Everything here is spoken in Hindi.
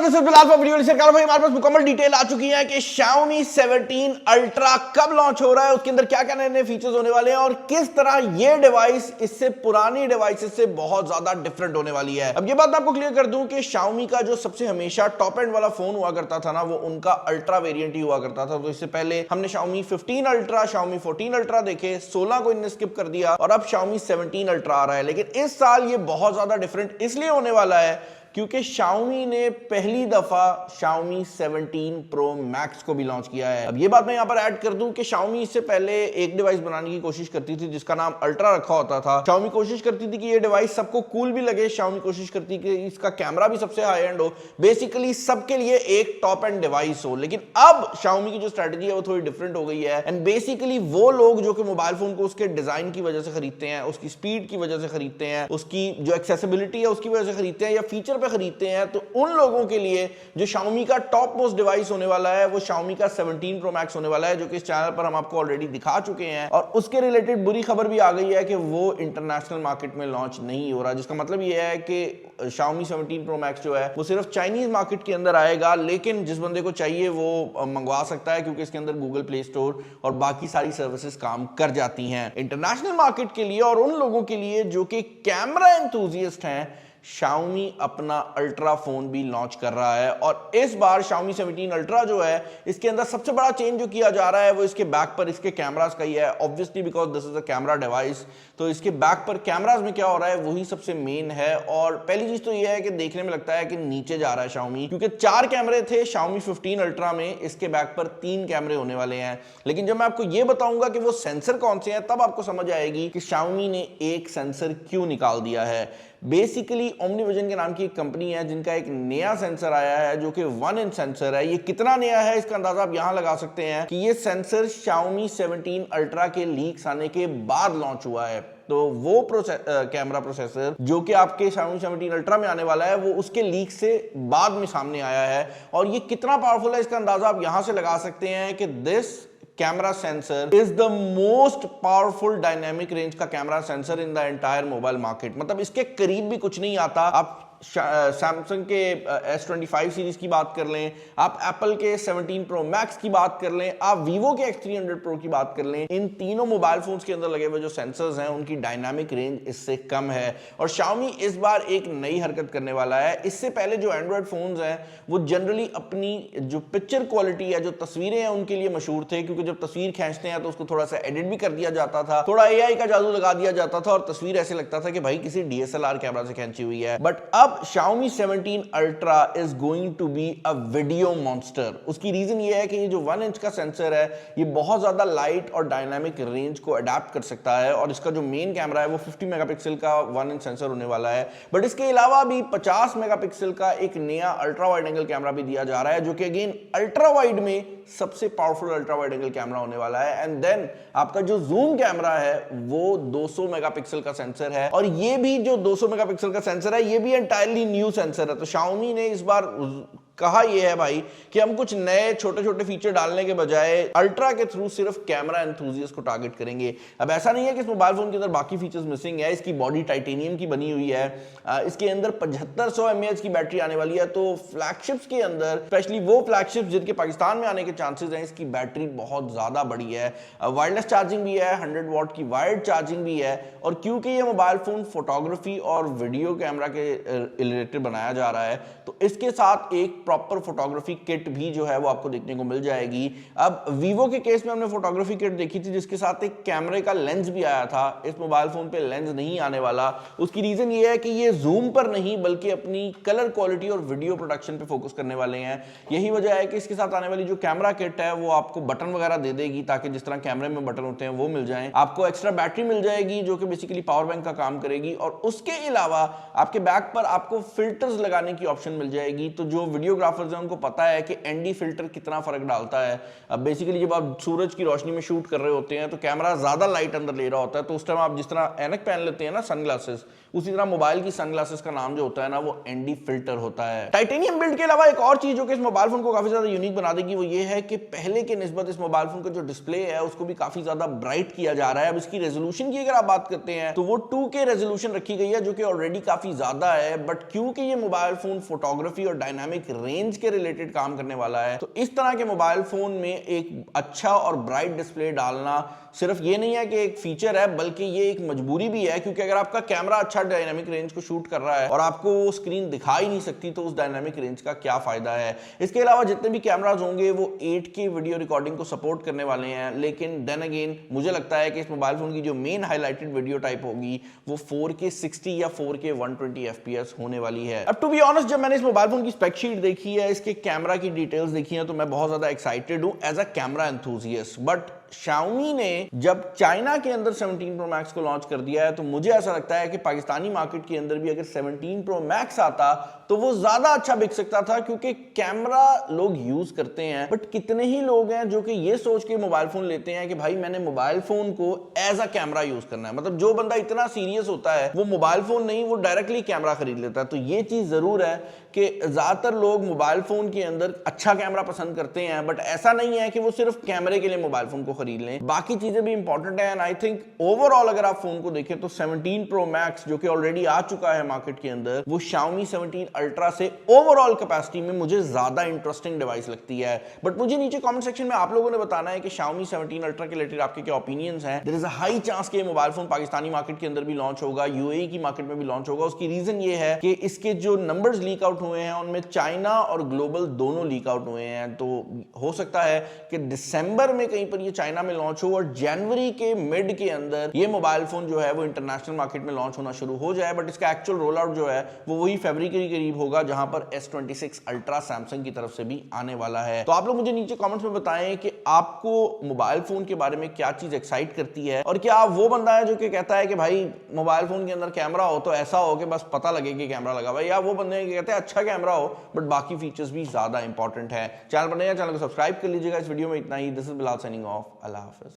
हमारे पास मुकम्मल डिटेल आ चुकी है कि Xiaomi 17 Ultra कब लॉन्च हो रहा है, उसके अंदर क्या क्या नए नए फीचर्स होने वाले हैं और किस तरह ये डिवाइस इससे पुरानी डिवाइसेस से बहुत ज्यादा डिफरेंट होने वाली है। अब ये बात मैं आपको क्लियर कर दूं कि Xiaomi का जो सबसे हमेशा टॉप एंड वाला फोन हुआ करता था ना, वो उनका अल्ट्रा वेरिएंट ही हुआ करता था। तो इससे पहले हमने Xiaomi 15 Ultra, Xiaomi 14 Ultra देखे, 16 को इनने स्किप कर दिया और अब Xiaomi 17 Ultra आ रहा है। लेकिन इस साल ये बहुत ज्यादा डिफरेंट इसलिए होने वाला है क्योंकि Xiaomi ने पहली दफा Xiaomi 17 Pro Max को भी लॉन्च किया है। अब ये बात मैं यहां पर ऐड कर दूं कि Xiaomi इससे पहले एक डिवाइस बनाने की कोशिश करती थी जिसका नाम अल्ट्रा रखा होता था। Xiaomi कोशिश करती थी कि ये डिवाइस सबको कूल भी लगे, Xiaomi कोशिश करती कि इसका कैमरा भी सबसे हाई एंड हो, बेसिकली सबके लिए एक टॉप एंड डिवाइस हो। लेकिन अब Xiaomi की जो स्ट्रेटजी है वो थोड़ी डिफरेंट हो गई है एंड बेसिकली वो लोग जो कि मोबाइल फोन को उसके डिजाइन की वजह से खरीदते हैं, उसकी स्पीड की वजह से खरीदते हैं, उसकी जो एक्सेसिबिलिटी है उसकी वजह से खरीदते हैं या फीचर पे खरीदते हैं, तो उन लोगों के लिए जो Xiaomi का टॉप मोस्ट डिवाइस होने वाला है वो Xiaomi का 17 Pro Max होने वाला है, जो कि इस चैनल पर हम आपको ऑलरेडी दिखा चुके हैं। और उसके रिलेटेड बुरी खबर भी आ गई है कि वो इंटरनेशनल मार्केट में लॉन्च नहीं हो रहा, जिसका मतलब ये है कि Xiaomi 17 Pro Max जो है वो सिर्फ चाइनीज मार्केट के अंदर आएगा। लेकिन जिस बंदे को चाहिए वो मंगवा सकता है क्योंकि इसके अंदर गूगल प्ले स्टोर और बाकी सारी सर्विसेज काम कर जाती हैं। इंटरनेशनल मार्केट के लिए और उन लोगों के लिए जो कि कैमरा एंथुसियास्ट हैं, Xiaomi अपना अल्ट्रा फोन भी लॉन्च कर रहा है। और इस बार Xiaomi 17 Ultra जो है, इसके अंदर सबसे बड़ा चेंज जो किया जा रहा है वो इसके बैक पर इसके कैमरास का ही है। Obviously because this is a camera device, तो इसके बैक पर कैमरास में क्या हो रहा है वही सबसे मेन है। और पहली चीज तो ये है कि देखने में लगता है कि नीचे जा रहा है Xiaomi, क्योंकि 4 कैमरे थे Xiaomi 15 Ultra में, इसके बैक पर 3 कैमरे होने वाले हैं। लेकिन जब मैं आपको ये बताऊंगा कि वो सेंसर कौन से हैं, तब आपको समझ आएगी कि Xiaomi ने एक सेंसर क्यों निकाल दिया है। बेसिकली OmniVision के नाम की एक कंपनी है जिनका एक नया सेंसर आया है जो कि 1 इंच सेंसर है। ये कितना नया है इसका अंदाजा आप यहां लगा सकते हैं कि ये सेंसर Xiaomi 17 Ultra के लीक्स आने के बाद लॉन्च हुआ है। तो वो कैमरा प्रोसेसर जो कि आपके Xiaomi 17 Ultra में आने वाला है वो उसके लीक से बाद में सामने आया है। और ये कितना पावरफुल है इसका अंदाजा आप यहां से लगा सकते हैं कि this camera sensor is the most powerful dynamic range का camera sensor in the entire mobile market. मतलब इसके करीब भी कुछ नहीं आता। आप सैमसंग के S25 सीरीज की बात कर लें, आप एप्पल के 17 Pro Max की बात कर लें, आप वीवो के X300 Pro की बात कर लें, इन तीनों मोबाइल फोन्स के अंदर लगे हुए जो सेंसर्स हैं उनकी डायनामिक रेंज इससे कम है। और Xiaomi इस बार एक नई हरकत करने वाला है। इससे पहले जो एंड्रॉयड फोन्स हैं वो जनरली अपनी जो पिक्चर क्वालिटी है, जो तस्वीरें हैं, उनके लिए मशहूर थे, क्योंकि जब तस्वीर खींचते हैं तो उसको थोड़ा सा एडिट भी कर दिया जाता था, थोड़ा AI का जादू लगा दिया जाता था और तस्वीर ऐसे लगता था कि भाई किसी DSLR कैमरा से खींची हुई है। बट अब Xiaomi 17 Ultra is going to be a video monster। उसकी रीजन ये है कि ये जो 1 इंच का सेंसर है ये बहुत ज्यादा लाइट और डायनामिक रेंज को अडेप्ट कर सकता है। और इसका जो मेन कैमरा है वो 50 मेगापिक्सल का 1 इंच सेंसर होने वाला है। बट इसके अलावा भी 50 मेगापिक्सल का एक नया अल्ट्रा वाइड एंगल कैमरा भी दिया जा रहा है, जो कि अगेन अल्ट्रा वाइड में सबसे powerful ultra wide angle camera होने वाला है। एंड देन आपका जो जूम कैमरा है वो 200 मेगापिक्सल का सेंसर है। और ये भी जो 200 मेगापिक्सल का सेंसर है ये भी एंटायरली न्यू सेंसर है। तो Xiaomi ने इस बार कहा यह है भाई कि हम कुछ नए छोटे छोटे फीचर डालने के बजाय अल्ट्रा के थ्रू सिर्फ कैमरा एंथुसियास्ट को टारगेट करेंगे। अब ऐसा नहीं है कि इस मोबाइल फोन के अंदर बाकी फीचर्स मिसिंग है। इसकी बॉडी टाइटेनियम की बनी हुई है, इसके अंदर 7500 mAh की बैटरी आने वाली है। तो फ्लैगशिप्स के अंदर, स्पेशली वो फ्लैगशिप्स जिनके पाकिस्तान में आने के चांसेस हैं, इसकी बैटरी बहुत ज्यादा बड़ी है। वायरलेस चार्जिंग भी है, 100 वॉट की वायर्ड चार्जिंग भी है। और क्योंकि ये मोबाइल फोन फोटोग्राफी और वीडियो कैमरा के रिलेटेड बनाया जा रहा है तो इसके साथ एक प्रॉपर फोटोग्राफी किट भी जो है वो आपको देखने को मिल जाएगी। अब वीवो के केस में हमने फोटोग्राफी किट देखी थी जिसके साथ एक कैमरे का लेंस भी आया था। इस मोबाइल फोन पे लेंस नहीं आने वाला। उसकी रीजन ये है कि ये जूम पर नहीं बल्कि अपनी कलर क्वालिटी और वीडियो प्रोडक्शन पे फोकस करने वाले हैं। यही वजह है कि इसके साथ आने वाली जो कैमरा किट है वो आपको बटन वगैरह दे देगी ताकि जिस तरह कैमरे में बटन होते हैं वो मिल जाएं। आपको एक्स्ट्रा बैटरी मिल जाएगी जो कि बेसिकली पावर बैंक का काम करेगी। और उसके अलावा आपके बैक पर आपको फिल्टर्स लगाने की ऑप्शन मिल जाएगी। तो जो वीडियोग्राफर्स हैं उनको पता है कि ND फिल्टर कितना फर्क डालता है। अब बेसिकली जब आप सूरज की रोशनी में शूट कर रहे होते हैं तो कैमरा ज्यादा लाइट अंदर ले रहा होता है, तो उस टाइम आप जिस तरह ऐनक पहन लेते हैं ना, सनग्लासेस, उसी तरह मोबाइल की सनग्लासेस का नाम जो होता है ना वो ND फिल्टर होता है। टाइटेनियम बिल्ड के अलावा एक और चीज जो कि इस मोबाइल फोन को काफी ज्यादा यूनिक बना देगी वो ये है कि पहले के निस्बत इस मोबाइल फोन का जो डिस्प्ले है उसको भी काफी ज्यादा ब्राइट किया जा रहा है। अब इसकी रेजोल्यूशन की अगर आप बात करते हैं तो वो 2K रेजोल्यूशन रखी गई है जो कि ऑलरेडी काफी ज्यादा है। बट क्योंकि ये मोबाइल फोन फोटोग्राफी और डायनामिक रेंज के रिलेटेड काम करने वाला है। तो इस तरह के मोबाइल फोन में एक अच्छा और ब्राइट डिस्प्ले डालना सिर्फ ये नहीं है कि एक फीचर है, बल्कि ये एक मजबूरी भी है, क्योंकि अगर आपका कैमरा अच्छा डायनामिक रेंज को शूट कर रहा है और आपको वो स्क्रीन दिखा ही नहीं सकती तो उस डायनामिक रेंज का क्या फायदा है। इसके अलावा जितने भी कैमराज होंगे वो 8K वीडियो रिकॉर्डिंग को सपोर्ट करने वाले हैं, लेकिन देन अगेन मुझे लगता है कि इस मोबाइल फोन की जो मेन हाईलाइटेड वीडियो टाइप होगी वो 4K 60 या 4K 120 FPS होने वाली है। अब टू बी ऑनेस्ट, जब मैंने इस मोबाइल फोन की स्पेक शीट देखी है, इसके कैमरा की डिटेल्स देखी है, तो मैं बहुत ज्यादा एक्साइटेड हूं as a camera enthusiast. But Xiaomi ने जब चाइना के अंदर 17 Pro Max को लॉन्च कर दिया है, तो मुझे ऐसा लगता है कि पाकिस्तानी मार्केट के अंदर भी अगर 17 Pro Max आता तो वो ज्यादा अच्छा बिक सकता था, क्योंकि कैमरा लोग यूज करते हैं। बट कितने ही लोग हैं जो कि ये सोच के मोबाइल फोन लेते हैं कि भाई मैंने मोबाइल फोन को एज अ कैमरा यूज करना है। मतलब जो बंदा इतना सीरियस होता है वो मोबाइल फोन नहीं, वो डायरेक्टली कैमरा खरीद लेता है। तो ये चीज जरूर है कि ज्यादातर लोग मोबाइल फोन के अंदर अच्छा कैमरा पसंद करते हैं, बट ऐसा नहीं है कि वो सिर्फ कैमरे के लिए मोबाइल फोन को खरीद लें, बाकी चीजें भी इंपॉर्टेंट है। एंड आई थिंक ओवरऑल अगर आप फोन को देखें तो 17 Pro Max जो कि ऑलरेडी आ चुका है मार्केट के अंदर, वो Xiaomi 17 Ultra से ओवरऑल कैपेसिटी में मुझे ज्यादा इंटरेस्टिंग डिवाइस लगती है। बट मुझे नीचे कमेंट सेक्शन में आप लोगों ने बताना है कि Xiaomi 17 Ultra के रिलेटेड आपके क्या ओपिनियंस हैं। There is a high chance कि मोबाइल फोन पाकिस्तानी मार्केट के अंदर भी लॉन्च होगा, यूएई की मार्केट में भी लॉन्च होगा। उसकी रीजन ये है कि इसके जो नंबर्स लीक आउट हुए हैं उनमें चाइना और ग्लोबल दोनों लीक आउट हुए हैं। तो हो सकता है कि दिसंबर में कहीं पर ये चाइना में लॉन्च हो और जनवरी के मिड के अंदर ये मोबाइल फोन जो है वो इंटरनेशनल मार्केट में लॉन्च होना शुरू हो जाए। बट इसका एक्चुअल रोल आउट जो है वो वही फरवरी के करीब होगा, जहां पर S26 Ultra सैमसंग की तरफ से भी आने वाला है। तो आप लोग मुझे नीचे कमेंट्स में बताएं कि आपको मोबाइल फोन के बारे में क्या चीज एक्साइट करती है, और क्या आप वो बंदा है जो कि कहता है कि भाई मोबाइल फोन के अंदर कैमरा हो तो ऐसा हो कि बस पता लगे कि कैमरा लगा हुआ है, या वो बंदे हैं कि कहते हैं अच्छा कैमरा हो बट बाकी फीचर्स भी ज्यादा इंपॉर्टेंट है। चैनल पर नया, चैनल को सब्सक्राइब कर लीजिएगा। इस वीडियो में इतना ही। This is Bilal signing off. अल्लाह हाफिज।